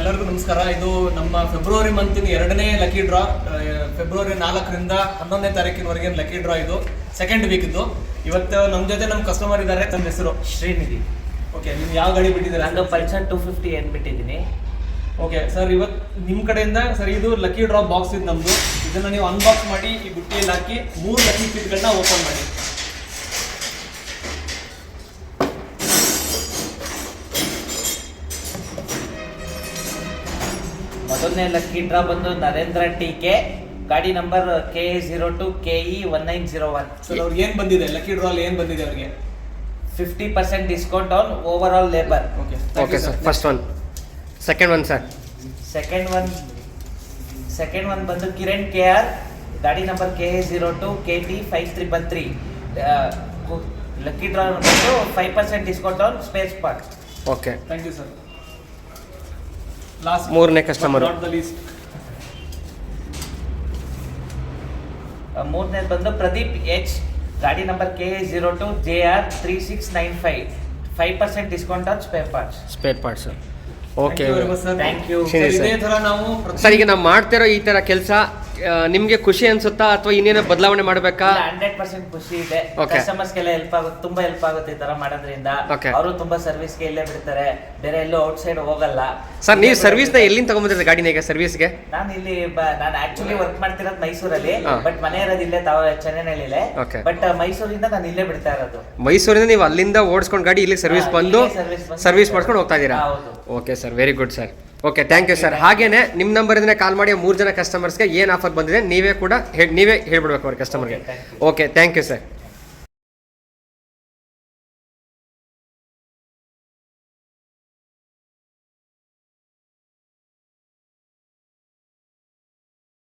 ಎಲ್ಲರಿಗೂ ನಮಸ್ಕಾರ. ಇದು ನಮ್ಮ ಫೆಬ್ರವರಿ ಮಂತಿನ 2ನೇ ಲಕ್ಕಿ ಡ್ರಾ. ಫೆಬ್ರವರಿ 4ರಿಂದ 11ನೇ ತಾರೀಕಿನವರೆಗೆ ಲಕ್ಕಿ ಡ್ರಾ. ಇದು ಸೆಕೆಂಡ್ ವೀಕ್ ಇದು. ಇವತ್ತು ನಮ್ಮ ಜೊತೆ ನಮ್ಮ ಕಸ್ಟಮರ್ ಇದ್ದಾರೆ. ತಮ್ಮ ಹೆಸರು? ಶ್ರೀನಿಧಿ. ಓಕೆ, ನೀವು ಯಾವ ಗಾಡಿ ಬಿಟ್ಟಿದ್ದೀರಾ? ನಾನು ಪಲ್ಸರ್ 250 ಏನು ಬಿಟ್ಟಿದ್ದೀನಿ. ಓಕೆ ಸರ್, ಇವತ್ತು ನಿಮ್ಮ ಕಡೆಯಿಂದ ಸರ್ ಇದು ಲಕ್ಕಿ ಡ್ರಾ ಬಾಕ್ಸ್ ಇದು ನಮ್ಮದು. ಇದನ್ನು ನೀವು ಅನ್ಬಾಕ್ಸ್ ಮಾಡಿ ಈ ಬುಟ್ಟಿಯಲ್ಲಿ ಹಾಕಿ 3 ಲಕ್ಕಿ ಸೀಟ್ಗಳನ್ನ ಓಪನ್ ಮಾಡಿ. ಮೊದಲನೇ ಲಕ್ಕಿ ಡ್ರಾ ಬಂದು ನರೇಂದ್ರ ಟಿ.ಕೆ, ಗಾಡಿ ನಂಬರ್ KE02KE1901. ಸರ್ ಅವ್ರಿಗೆ ಏನು ಬಂದಿದೆ ಲಕ್ಕಿ ಡ್ರಾ ಅಲ್ಲಿ? ಏನು ಬಂದಿದೆ ಅವ್ರಿಗೆ? 50% discount on overall labour. Okay sir, first one. Second one sir? Second one ಬಂದು ಕಿರಣ್ KR, ಗಾಡಿ ನಂಬರ್ KA02KT5313. ಲಕ್ಕಿ ಡ್ರಾ ಬಂದು 5% discount on spare part. Okay, thank you sir. Last ಮೂರನೇ ಕಸ್ಟಮರ್. ಮೂರನೇದು ಬಂದು ಪ್ರದೀಪ್ H, ಗಾಡಿ number KA02JR3695. 5% discount on spare parts. Okay, thank you. ಇದೇ ತರ ನಾವು ಸರ್ ಈಗ ನಾವು ಮಾಡ್ತಿರೋ ಈ ತರ ಕೆಲಸ ನಿಮ್ಗೆ ಖುಷಿ ಅನ್ಸುತ್ತಾ ಅಥವಾ ಇನ್ನೇನೋ ಬದಲಾವಣೆ ಮಾಡಬೇಕಾ? 100% ಖುಷಿ ಇದೆ. Okay. ಕಸ್ಟಮರ್ಸ್ಗೆಲ್ಲ ತುಂಬಾ ಹೆಲ್ಪ್ ಆಗುತ್ತೆ ಈ ತರ ಮಾಡೋದ್ರಿಂದ. Okay. ಅವರು ತುಂಬಾ ಸರ್ವಿಸ್ಗೆ ಇಲ್ಲೇ ಬಿಡ್ತಾರೆ, ಬೇರೆ ಎಲ್ಲೂ ಔಟ್ ಸೈಡ್ ಹೋಗಲ್ಲ. ಸರ್ ನೀವು ಸರ್ವಿಸ್ ನ ಎಲ್ಲಿಂದ ತಗೊಂಡ್ಬಂದಿರೋದು ಗಾಡಿನ ಈಗ ಸರ್ವಿಸ್ಗೆ? ನಾನು ಇಲ್ಲಿ ನಾನು ಆಕ್ಚುಲಿ ವರ್ಕ್ ಮಾಡ್ತಿರೋದು ಮೈಸೂರಲ್ಲಿ, ಹಾ. ಬಟ್ ಮನೆ ಇರೋದು ಇಲ್ಲೇ ಚೆನ್ನೈನಲ್ಲಿಲೆ. Okay. ಬಟ್ ಮೈಸೂರಿಂದ ನಾನು ಇಲ್ಲೇ ಬಿಡ್ತಾ ಇರೋದು. ಮೈಸೂರಿಂದ ನೀವು ಅಲ್ಲಿಂದ ಓಡಿಸ್ಕೊಂಡು ಗಾಡಿ ಇಲ್ಲಿ ಸರ್ವಿಸ್ ಬಂದು ಸರ್ವಿಸ್ ಮಾಡ್ಕೊಂಡು ಹೋಗ್ತಾ ಇದ್ದೀರಾ? ಹೌದು. Okay sir, very good sir. Okay, thank you sir. ಹಾಗೇನೆ ನಿಮ್ಮ ನಂಬರಿಂದ ಕಾಲ್ ಮಾಡಿ 3 ಜನ ಕಸ್ಟಮರ್ಸ್ಗೆ ಏನು ಆಫರ್ ಬಂದಿದೆ ನೀವೇ ಹೇಳ್ಬಿಡ್ಬೇಕು ಅವ್ರ ಕಸ್ಟಮರ್ಗೆ. Okay, thank you. Okay, thank you sir.